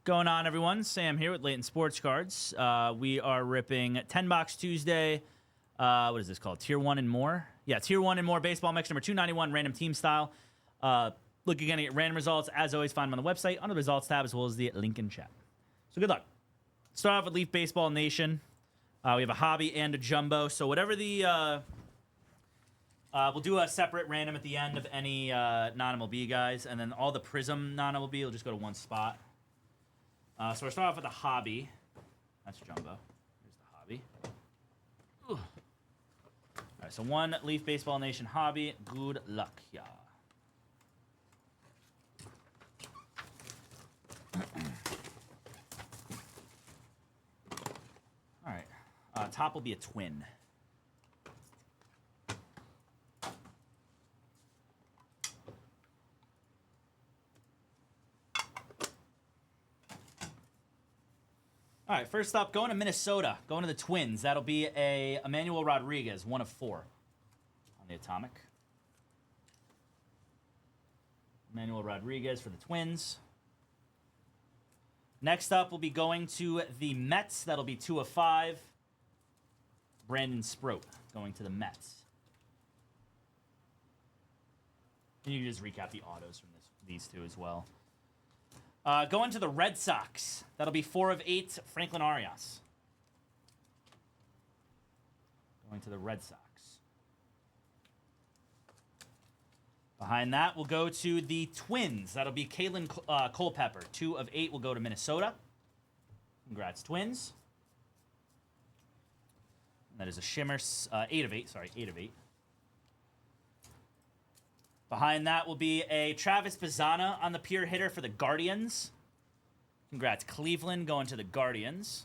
Going on, everyone? Sam here with Layton Sports Cards. We are ripping 10 Box Tuesday. What is this called? Tier 1 and more? Yeah, Tier 1 and more. Baseball mix number 291, random team style. Look again at random results. As always, find them on the website under the results tab as well as the link in chat. So good luck. Start off with Leaf Baseball Nation. We have a hobby and a jumbo. So whatever the... we'll do a separate random at the end of any non-MLB guys. And then all the Prism non-MLB will just go to one spot. So we'll start off with a hobby. That's jumbo. Here's the hobby. Ugh. All right, so one Leaf Baseball Nation hobby. Good luck, y'all. All right. Top will be a twin. All right, first up, going to Minnesota, going to the Twins. That'll be a Emmanuel Rodriguez, 1 of 4 on the Atomic. Emmanuel Rodriguez for the Twins. Next up, we'll be going to the Mets. That'll be 2 of 5. Brandon Sproat going to the Mets. And you can just recap the autos from these two as well. Going to the Red Sox. That'll be 4 of 8, Franklin Arias. Going to the Red Sox. Behind that, we'll go to the Twins. That'll be Kalen Culpepper. 2 of 8 will go to Minnesota. Congrats, Twins. And that is a shimmer. 8 of 8. Sorry, 8 of 8. Behind that will be a Travis Bazzana on the pure hitter for the Guardians. Congrats, Cleveland going to the Guardians.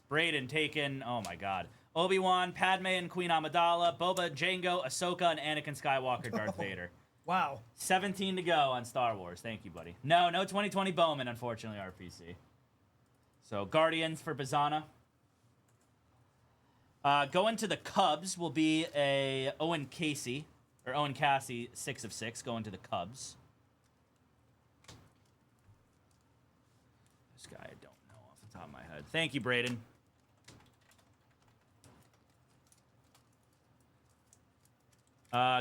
Braden taken, oh my god. Obi-Wan, Padme and Queen Amidala, Boba, Jango, Ahsoka, and Anakin Skywalker, Darth Vader. Wow. 17 to go on Star Wars. Thank you, buddy. No 2020 Bowman, unfortunately, RPC. So, Guardians for Bazzana. Going to the Cubs will be a Owen Casey, 6 of 6, going to the Cubs. This guy I don't know off the top of my head. Thank you, Braden.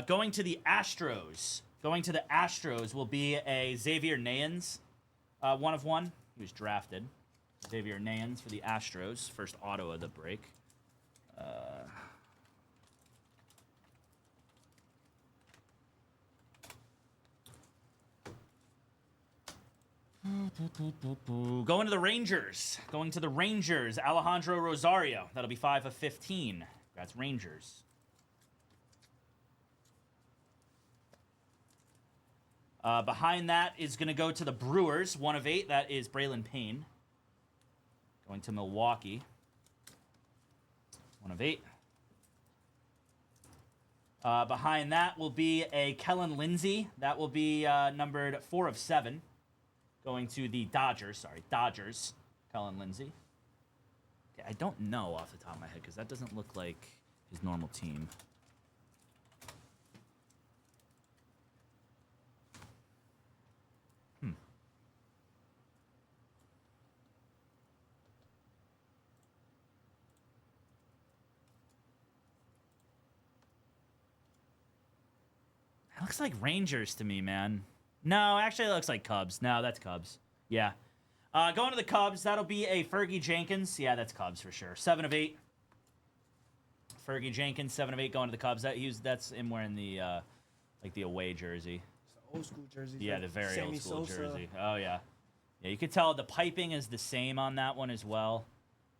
Going to the Astros. Going to the Astros will be a Xavier Nayans, 1 of 1. He was drafted. Xavier Nayans for the Astros, first auto of the break. Going to the Rangers. Going to the Rangers. Alejandro Rosario. That'll be 5 of 15. That's Rangers. Behind that is going to go to the Brewers. 1 of 8. That is Braylon Payne. Going to Milwaukee. 1 of 8. Behind that will be a Kellen Lindsay. That will be numbered 4 of 7. Going to the Dodgers. Sorry, Dodgers. Kellen Lindsay. Okay, I don't know off the top of my head because that doesn't look like his normal team. It looks like Rangers to me, man. No, actually it looks like Cubs. No, that's Cubs. Yeah. Going to the Cubs, that'll be a Fergie Jenkins. Yeah, that's Cubs for sure. 7 of 8. Fergie Jenkins, 7 of 8 going to the Cubs. That's him wearing the like the away jersey. It's an old school jersey. Yeah, the very old school jersey. Oh yeah. Yeah, you could tell the piping is the same on that one as well.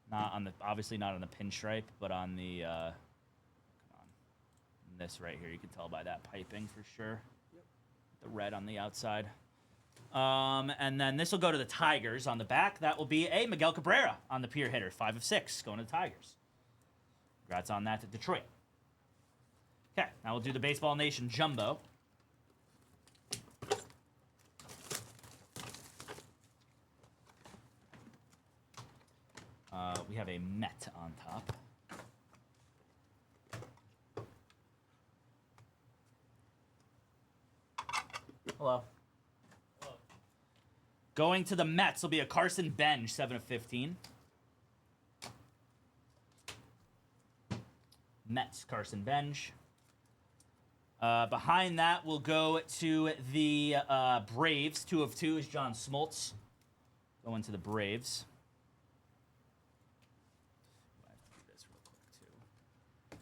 Not on the obviously not on the pinstripe, but on the this right here, you can tell by that piping for sure. Yep. The red on the outside. And then this will go to the Tigers on the back. That will be a Miguel Cabrera on the pure hitter. 5 of 6 going to the Tigers. Congrats on that to Detroit. Okay, now we'll do the Baseball Nation Jumbo. We have a Met on top. Hello. Hello. Going to the Mets will be a Carson Bench, 7 of 15. Mets, Carson Bench. Behind that, we'll go to the Braves. 2 of 2 is John Smoltz. Going to the Braves. I have to do this real quick, too.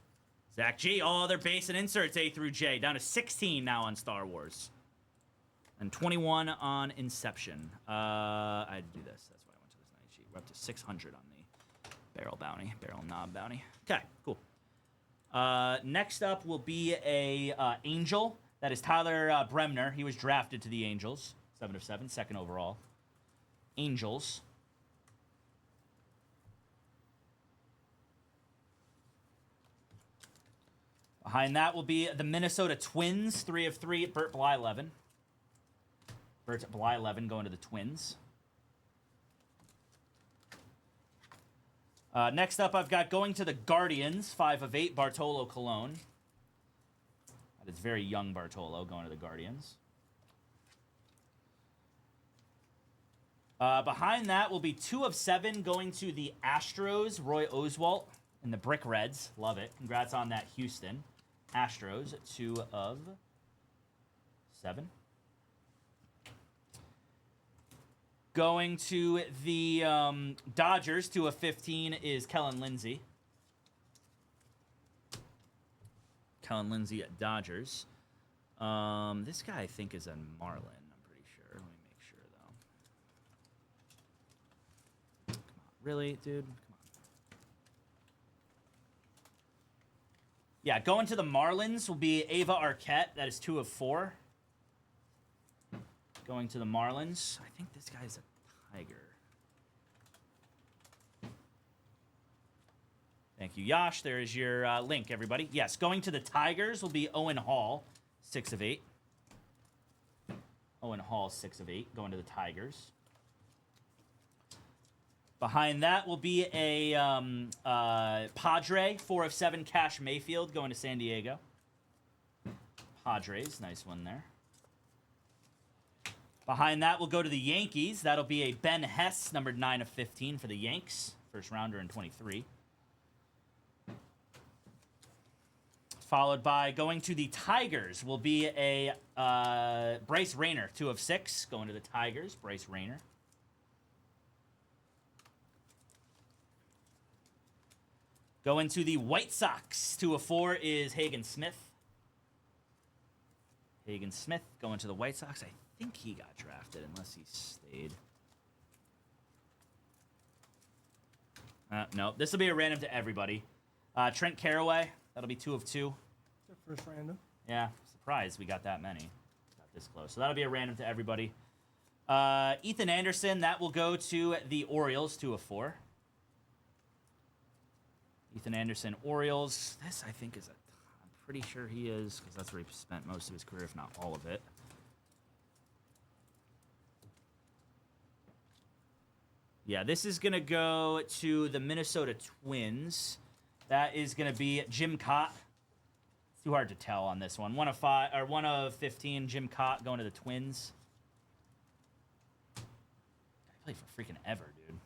Zach G, all other base and inserts, A through J. Down to 16 now on Star Wars. And 21 on Inception. I had to do this. That's why I went to this night sheet. We're up to 600 on the barrel bounty, barrel knob bounty. Okay, cool. Next up will be a Angel. That is Tyler Bremner. He was drafted to the Angels. 7 of 7, second overall. Angels. Behind that will be the Minnesota Twins. 3 of 3 at Burt Bly 11. Burt Bly 11 going to the Twins. Next up, I've got going to the Guardians, 5 of 8, Bartolo Colon. That is very young Bartolo going to the Guardians. Behind that will be 2 of 7 going to the Astros, Roy Oswalt and the Brick Reds. Love it. Congrats on that, Houston. Astros, 2 of 7. Going to the Dodgers, 2 of 15 is Kellen Lindsay. Kellen Lindsay at Dodgers. This guy, I think, is a Marlin. I'm pretty sure. Let me make sure, though. Come on. Really, dude? Come on. Yeah, going to the Marlins will be Ava Arquette. That is 2 of 4. Going to the Marlins. I think this guy's a Tiger. Thank you, Yash. There is your link, everybody. Yes, going to the Tigers will be Owen Hall, 6 of 8. Owen Hall, 6 of 8, going to the Tigers. Behind that will be a Padre, 4 of 7, Cash Mayfield, going to San Diego. Padres, nice one there. Behind that, we'll go to the Yankees. That'll be a Ben Hess, numbered 9 of 15 for the Yanks. First rounder in 23. Followed by going to the Tigers will be a Bryce Rayner, 2 of 6. Going to the Tigers, Bryce Rayner. Going to the White Sox, 2 of 4 is Hagen Smith. Hagen Smith going to the White Sox. I think he got drafted unless he stayed. No, this will be a random to everybody. Trent Caraway, that'll be 2 of 2. It's our first random. Yeah, surprised we got that many. Got this close. So that'll be a random to everybody. Ethan Anderson, that will go to the Orioles, 2 of 4. Ethan Anderson, Orioles. This, I think, is I'm pretty sure he is, because that's where he spent most of his career, if not all of it. Yeah, this is going to go to the Minnesota Twins. That is going to be Jim Cott. It's too hard to tell on this one. 1 of 5 or 1 of 15, Jim Cott going to the Twins. I play for freaking ever, dude.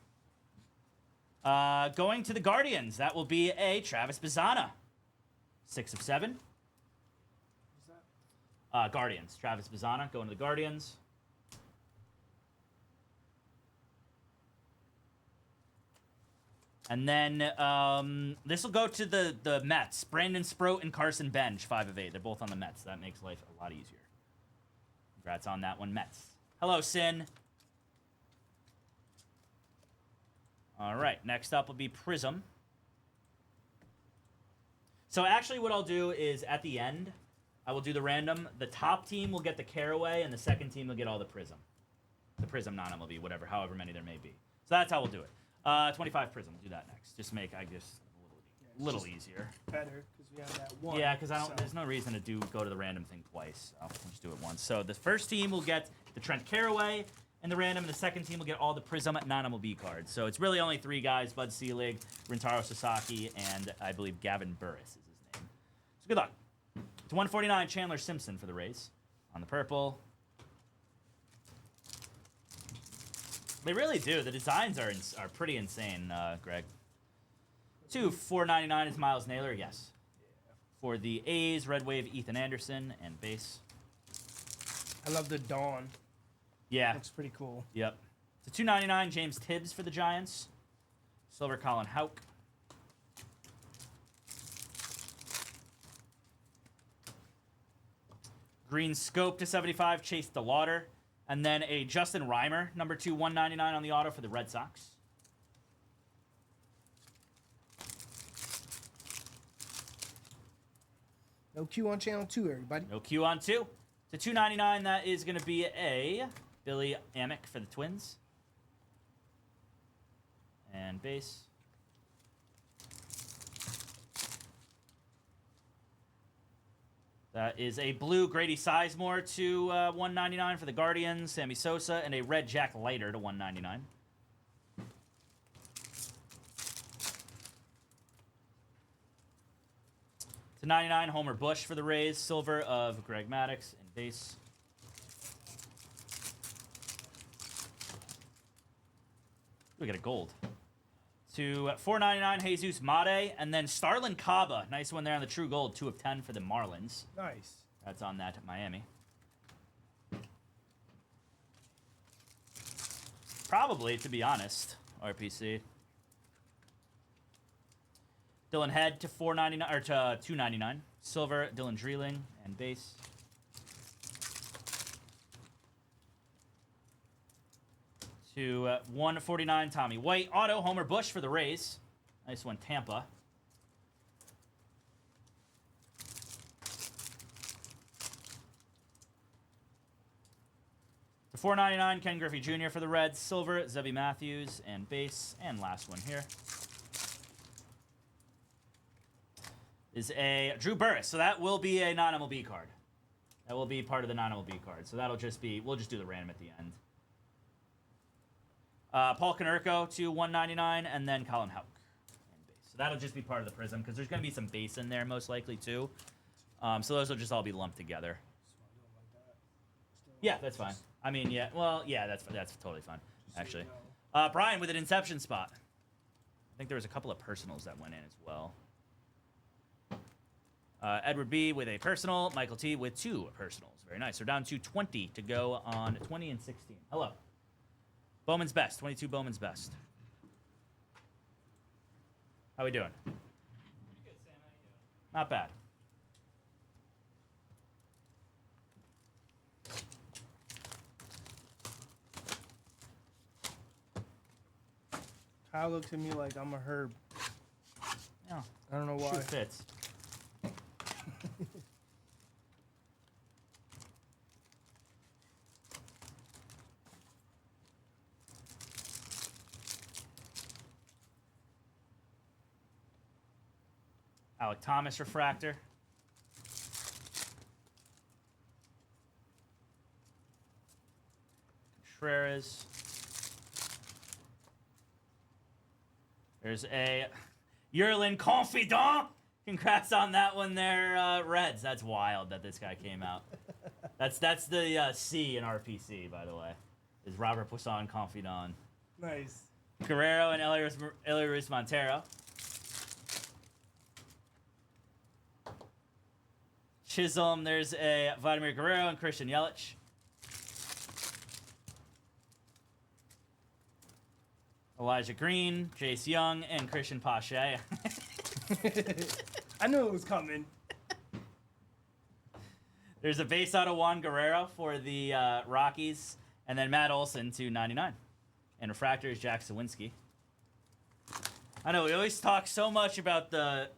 Going to the Guardians. That will be a Travis Bazzana. 6 of 7. Who's that? Guardians. Travis Bazzana going to the Guardians. And then this will go to the Mets. Brandon Sproat and Carson Bench, 5 of 8. They're both on the Mets. That makes life a lot easier. Congrats on that one, Mets. Hello, Sin. All right, next up will be Prism. So actually what I'll do is at the end, I will do the random. The top team will get the Caraway, and the second team will get all the Prism. The Prism non-MLB, whatever, however many there may be. So that's how we'll do it. 25 Prism. We'll do that next. Just make, I guess, a little easier. Better, because we have that one. Yeah, because there's no reason to go to the random thing twice. I'll just do it once. So the first team will get the Trent Caraway and the random, and the second team will get all the Prism non-MLB cards. So it's really only 3 guys: Bud Selig, Rintaro Sasaki, and I believe Gavin Burris is his name. So good luck. It's 149 Chandler Simpson for the Rays on the purple. They really do. The designs are pretty insane, Greg. 499 is Miles Naylor, yes. For the A's, Red Wave, Ethan Anderson, and base. I love the Dawn. Yeah. Looks pretty cool. Yep. To 299, James Tibbs for the Giants. Silver, Colin Houck. Green Scope to 75, Chase DeLauder. And then a Justin Reimer, number 2, 199 on the auto for the Red Sox. No Q on channel 2, everybody. No Q on 2. To 299, that is going to be a Billy Amick for the Twins. And base. That is a blue Grady Sizemore to 199 for the Guardians, Sammy Sosa, and a red Jack Leiter to 199. To 99, Homer Bush for the Rays, silver of Greg Maddux, and base. We got a gold. To 499, Jesus Mate, and then Starlin Caba. Nice one there on the True Gold, 2 of 10 for the Marlins. Nice. That's on that at Miami. Probably, to be honest, RPC. Dylan Head to 499 or to 299. Silver, Dylan Dreeling, and base. To 149, Tommy White. Auto, Homer Bush for the Rays. Nice one, Tampa. To 499, Ken Griffey Jr. for the Reds. Silver, Zebby Matthews, and base. And last one here is a Drew Burris. So that will be a non-MLB card. That will be part of the non-MLB card. So that'll just be, we'll just do the random at the end. Paul Konerko to 199, and then Colin Houck. And base. So that'll just be part of the Prism, because there's going to be some base in there, most likely, too. So those will just all be lumped together. Yeah, that's fine. I mean, yeah, well, yeah, that's totally fine, actually. Brian with an Inception spot. I think there was a couple of personals that went in as well. Edward B with a personal. Michael T with 2 personals. Very nice. We're down to 20 to go on 20 and 16. Hello. Bowman's Best. 22 Bowman's Best. How we doing? Pretty good, Sam. How you doing? Not bad. Kyle looks at me like I'm a herb. Yeah. I don't know why. Shoe fits. Alec Thomas refractor. Contreras. There's a Yerlin Confidant. Congrats on that one there, Reds. That's wild that this guy came out. That's the C in RPC, by the way. Is Robert Poisson Confidant. Nice. Guerrero and Elias Montero. Chisholm, there's a Vladimir Guerrero and Christian Yelich. Elijah Green, Jace Young, and Christian Pache. I knew it was coming. There's a base out of Juan Guerrero for the Rockies, and then Matt Olson to 99. And refractor is Jack Sawinski. I know we always talk so much about the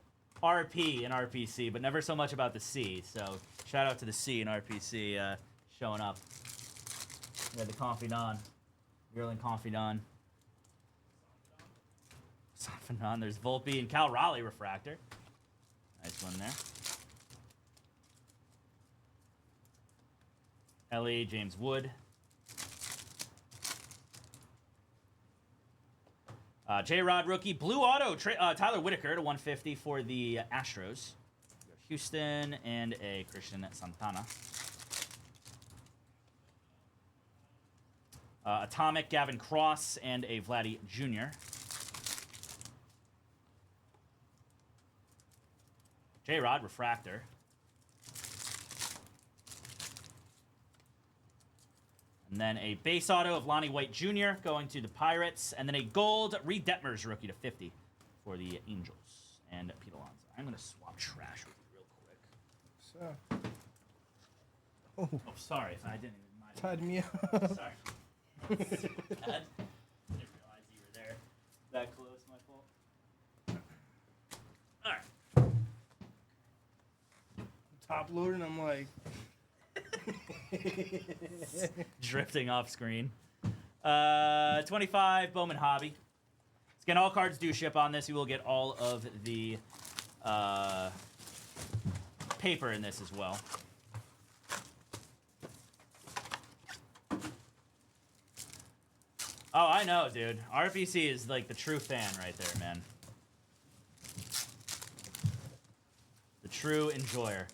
RP in RPC, but never so much about the C. So shout out to the C in RPC showing up. We had the Confidant, Yerlin Confidant. Confidant. There's Volpe and Cal Raleigh refractor. Nice one there. Ellie, James Wood. J-Rod rookie. Blue auto. Tyler Whitaker to 150 for the Astros. Houston and a Christian Santana. Atomic, Gavin Cross, and a Vladdy Jr. J-Rod, Refractor. And then a base auto of Lonnie White Jr. going to the Pirates. And then a gold Reed Detmers rookie to 50 for the Angels. And Pete Alonso. I'm going to swap trash with you real quick. So. Oh, sorry if I didn't even mind. Tied me up. Sorry. I didn't realize you were there. That close, my fault. All right. Top loader, and I'm like. Drifting off screen. 25 Bowman Hobby. Again, all cards do ship on this. You will get all of the paper in this as well. Oh, I know, dude. RPC is like the true fan right there, man. The true enjoyer.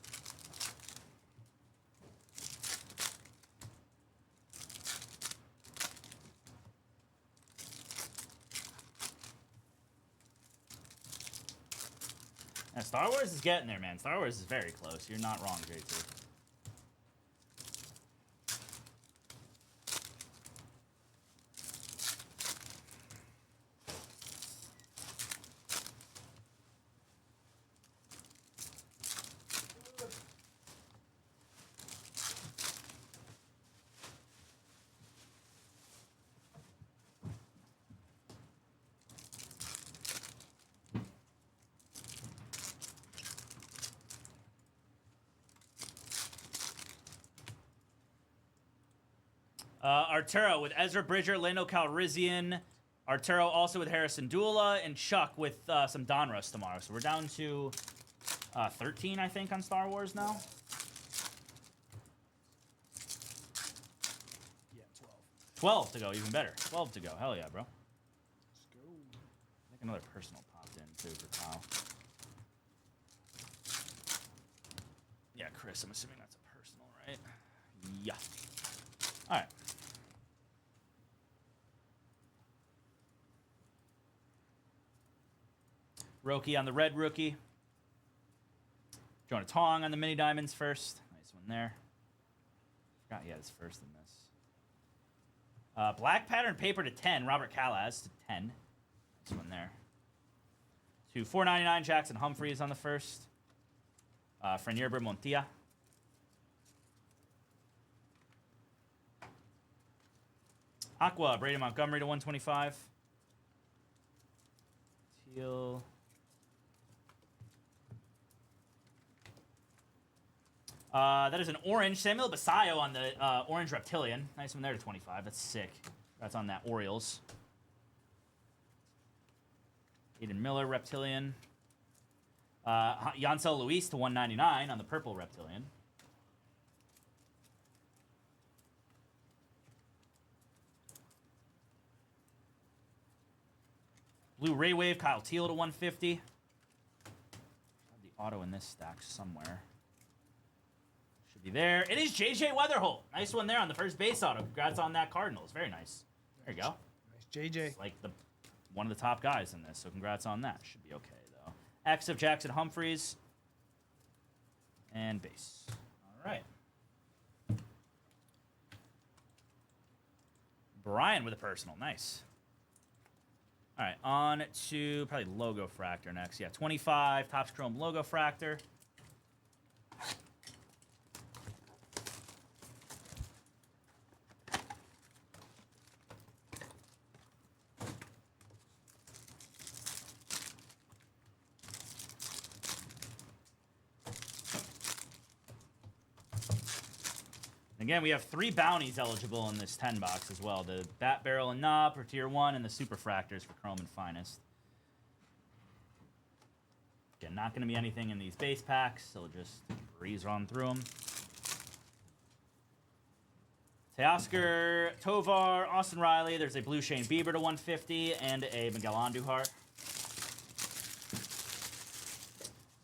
Yeah, Star Wars is getting there, man. Star Wars is very close. You're not wrong, J2. Arturo with Ezra Bridger, Lando Calrissian. Arturo also with Harrison Dula, and Chuck with some Donruss tomorrow. So we're down to 13, I think, on Star Wars now. Yeah, 12 to go, even better. 12 to go. Hell yeah, bro. Let's go. I think another personal popped in, too, for Kyle. Yeah, Chris, I'm assuming that's a personal, right? Yeah. All right. Roki on the red rookie. Jonah Tong on the mini diamonds first. Nice one there. Forgot he had his first in this. Black pattern paper to 10. Robert Calaz to 10. Nice one there. To 499 Jackson Humphreys on the first. Frenierber Montilla. Aqua, Brady Montgomery to 125. Teal. That is an orange. Samuel Basayo on the orange Reptilian. Nice one there to 25. That's sick. That's on that Orioles. Aiden Miller, Reptilian. Yancel Luis to 199 on the purple Reptilian. Blue Ray Wave, Kyle Teal to 150. Have the auto in this stack somewhere. Should be there. It is JJ Weatherholt. Nice one there on the first base auto. Congrats on that, Cardinals. Very nice. There you go. Nice, JJ. It's like one of the top guys in this, so congrats on that. Should be okay, though. X of Jackson Humphreys. And base. All right. Brian with a personal. Nice. All right, on to probably Logo Fractor next. Yeah, 25, Topps Chrome Logo Fractor. Again, we have 3 bounties eligible in this 10 box as well. The Bat Barrel and Knob for Tier 1 and the Super Fractors for Chrome and Finest. Again, not going to be anything in these base packs, so we'll just breeze on through them. Teoscar, Tovar, Austin Riley. There's a Blue Shane Bieber to 150 and a Miguel Andujar.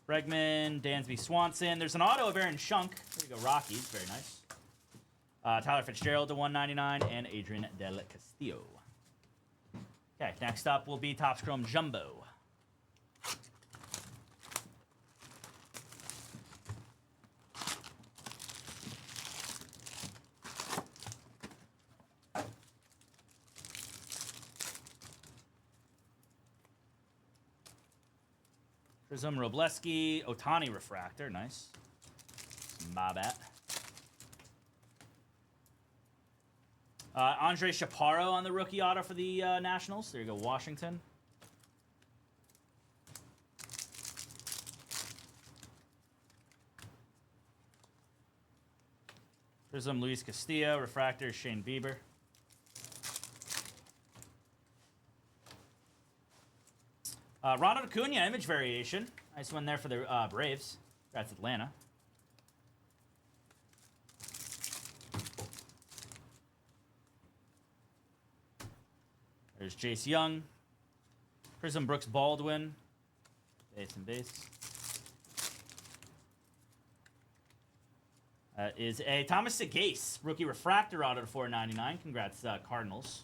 Bregman, Dansby Swanson. There's an auto of Aaron Schunk. There we go, Rockies. Very nice. Tyler Fitzgerald to 199, and Adrian Del Castillo. Okay, next up will be Topps Chrome Jumbo. Prism Robleski, Otani Refractor, nice. Bobat. Andre Chaparro on the rookie auto for the Nationals. There you go, Washington. Prism Luis Castillo, Refractor Shane Bieber. Ronald Acuna, image variation. Nice one there for the Braves. That's Atlanta. There's Jace Young. Prism Brooks Baldwin. Base and base. Is a Thomas Segase, rookie refractor auto to 499. Congrats, Cardinals.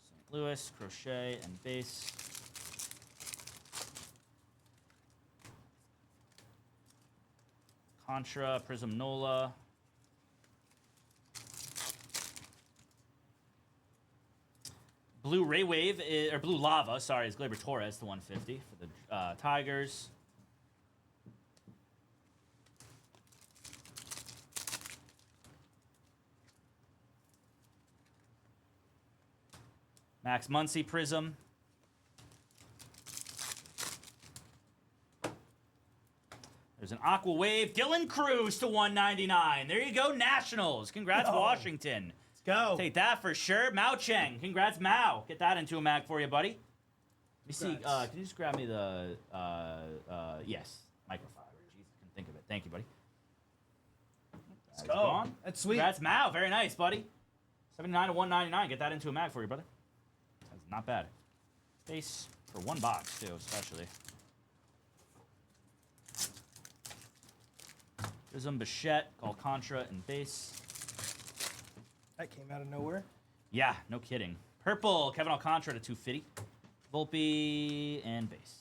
St. Louis, crochet, and base. Contra, Prism Nola. Blue Ray Wave, or Blue Lava, sorry, is Gleyber Torres to 150 for the Tigers. Max Muncy Prism. There's an Aqua Wave. Dylan Cruz to 199. There you go, Nationals. Congrats, Washington. Let's go. Take that for sure. Mao Cheng. Congrats, Mao. Get that into a mag for you, buddy. Let me see. Can you just grab me the, yes, microfiber. Jeez, I couldn't think of it. Thank you, buddy. Let's go. Gone. That's sweet. Congrats, Mao. Very nice, buddy. 79 to 199. Get that into a mag for you, brother. That's not bad. Space for one box, too, especially. Prism Bichette, Alcantara, and base. That came out of nowhere. Yeah, no kidding. Purple, Kevin Alcantara to 250. Volpe, and base.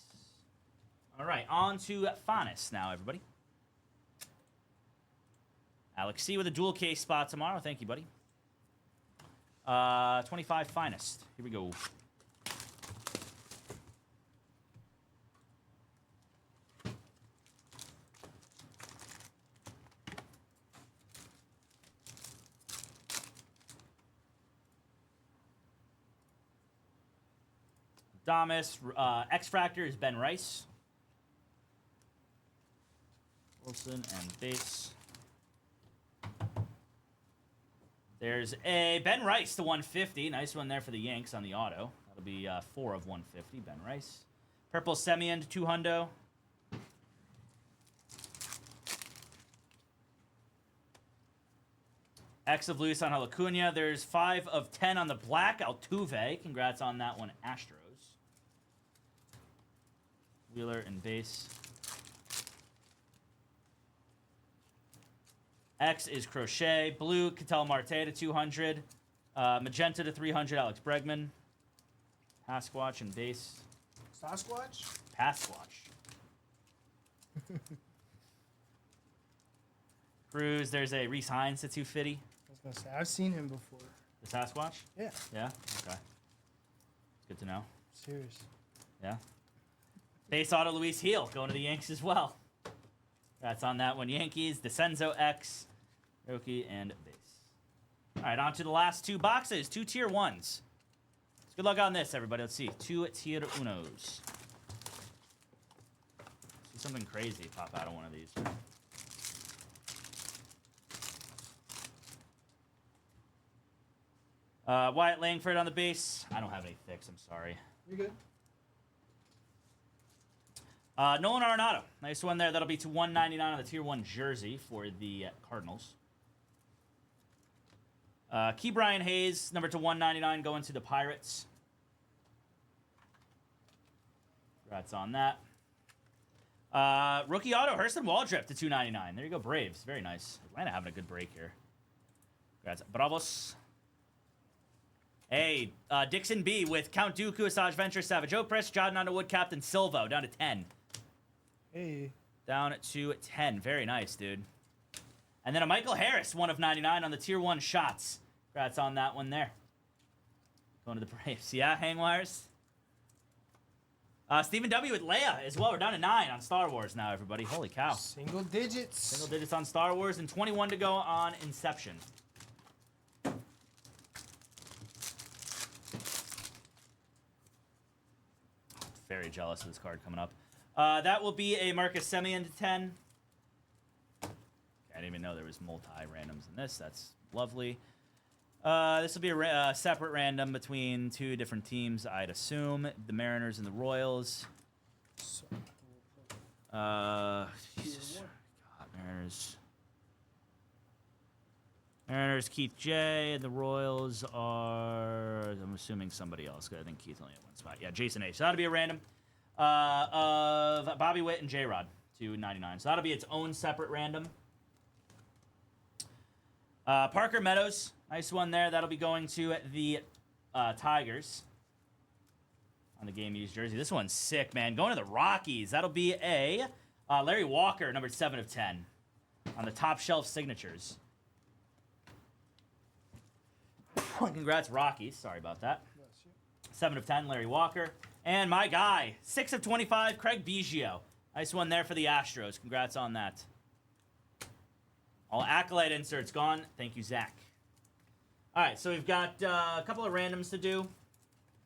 All right, on to Fanis now, everybody. Alex C with a dual case spot tomorrow. Thank you, buddy. 25 Finest. Here we go. Damas, X-Fractor is Ben Rice. Wilson and base. There's a Ben Rice to 150. Nice one there for the Yanks on the auto. That'll be 4 of 150, Ben Rice. Purple Semien to 200. X of Luis Angel Acuna. There's 5 of 10 on the black Altuve. Congrats on that one, Astros. Wheeler and base. X is Crochet. Blue, Ketel Marte to 200. Magenta to 300, Alex Bregman. Pasquatch and base. Sasquatch? Pasquatch. Cruz, there's a Reese Hines to 250. I was going to say, I've seen him before. The Sasquatch? Yeah. Yeah? Okay. Good to know. Serious. Yeah. Base auto Luis Heel going to the Yanks as well. That's on that one. Yankees, DeCenzo X, Roki, and base. All right, on to the last 2 boxes. 2 tier 1s. Good luck on this, everybody. Let's see. 2 tier 1s. See something crazy pop out of one of these. Wyatt Langford on the base. I don't have any fix. I'm sorry. You're good. Nolan Arenado. Nice one there. That'll be to 199 on the tier 1 jersey for the Cardinals. Key Brian Hayes, number to 199, going to the Pirates. Congrats on that. Rookie auto, Hurston Waldrep to 299. There you go, Braves. Very nice. Atlanta having a good break here. Congrats. Bravos. Hey, Dixon B with Count Dooku, Asajj Venture, Savage Opress, Jordan Underwood, Captain Silvo, down to 10. Hey. Down to 10. Very nice, dude. And then a Michael Harris, 1 of 99 on the Tier 1 shots. Congrats on that one there. Going to the Braves. Yeah, hang wires. Stephen W. with Leia as well. We're down to 9 on Star Wars now, everybody. Holy cow. Single digits. Single digits on Star Wars and 21 to go on Inception. Very jealous of this card coming up. That will be a Marcus Semien to 10. I didn't even know there was multi-randoms in this. That's lovely. This will be a separate random between 2 different teams, I'd assume. The Mariners and the Royals. Jesus. God, Mariners. Mariners, Keith J. And the Royals are, I'm assuming somebody else. I think Keith only had 1 spot. Yeah, Jason H. So that'll be a random of Bobby Witt and J-Rod to 99. So that'll be its own separate random. Parker Meadows, nice one there. That'll be going to the Tigers on the game used jersey. This one's sick, man. Going to the Rockies. That'll be a Larry Walker, number 7 of 10 on the top shelf signatures. Congrats, Rockies. Sorry about that. 7 of 10, Larry Walker. And my guy, 6 of 25, Craig Biggio. Nice one there for the Astros. Congrats on that. All Acolyte inserts gone. Thank you, Zach. All right, so we've got a couple of randoms to do.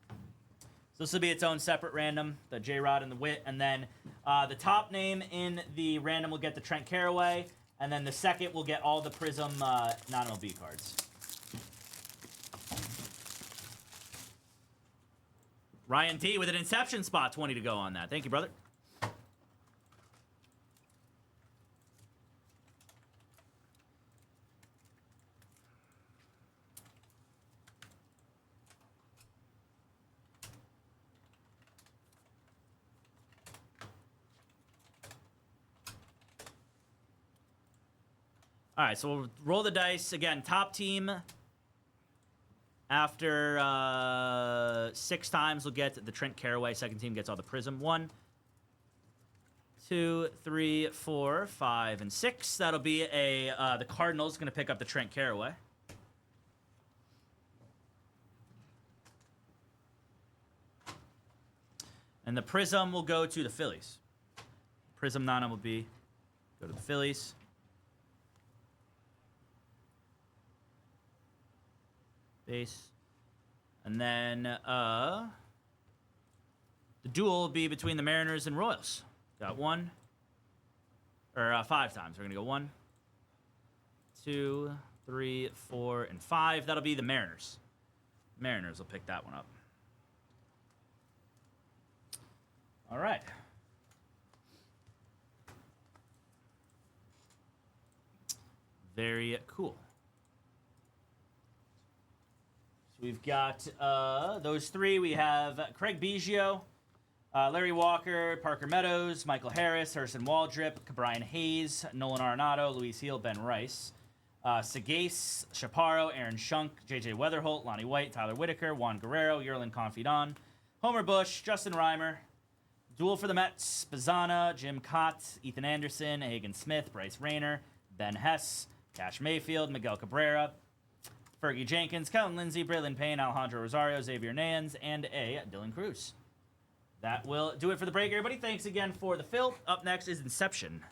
So this will be its own separate random, the J-Rod and the Witt. And then the top name in the random will get the Trent Carraway. And then the second will get all the Prism non-MLB cards. Ryan T with an Inception spot, 20 to go on that. Thank you, brother. All right, so we'll roll the dice. Again, top team, after 6 times, will get the Trent Carraway. Second team gets all the Prism. 1, 2, 3, 4, 5, and 6. That'll be the Cardinals going to pick up the Trent Carraway. And the Prism will go to the Phillies. Prism non-MLB go to the Phillies. Base. And then the duel will be between the Mariners and Royals. Got 1 or 5 times. We're gonna go 1, 2, 3, 4, and 5. That'll be the Mariners. Mariners will pick that one up. All right. Very cool. We've got those 3. We have Craig Biggio, Larry Walker, Parker Meadows, Michael Harris, Harrison Waldrip, Brian Hayes, Nolan Arenado, Luis Heel, Ben Rice, Sagase, Chaparro, Aaron Shunk, J.J. Weatherholt, Lonnie White, Tyler Whitaker, Juan Guerrero, Yerlin Confidant, Homer Bush, Justin Reimer, Duel for the Mets, Bazana, Jim Cott, Ethan Anderson, Hagen Smith, Bryce Rayner, Ben Hess, Cash Mayfield, Miguel Cabrera, Fergie Jenkins, Kellen Lindsey, Braylon Payne, Alejandro Rosario, Xavier Nans, and a Dylan Cruz. That will do it for the break, everybody. Thanks again for the fill. Up next is Inception.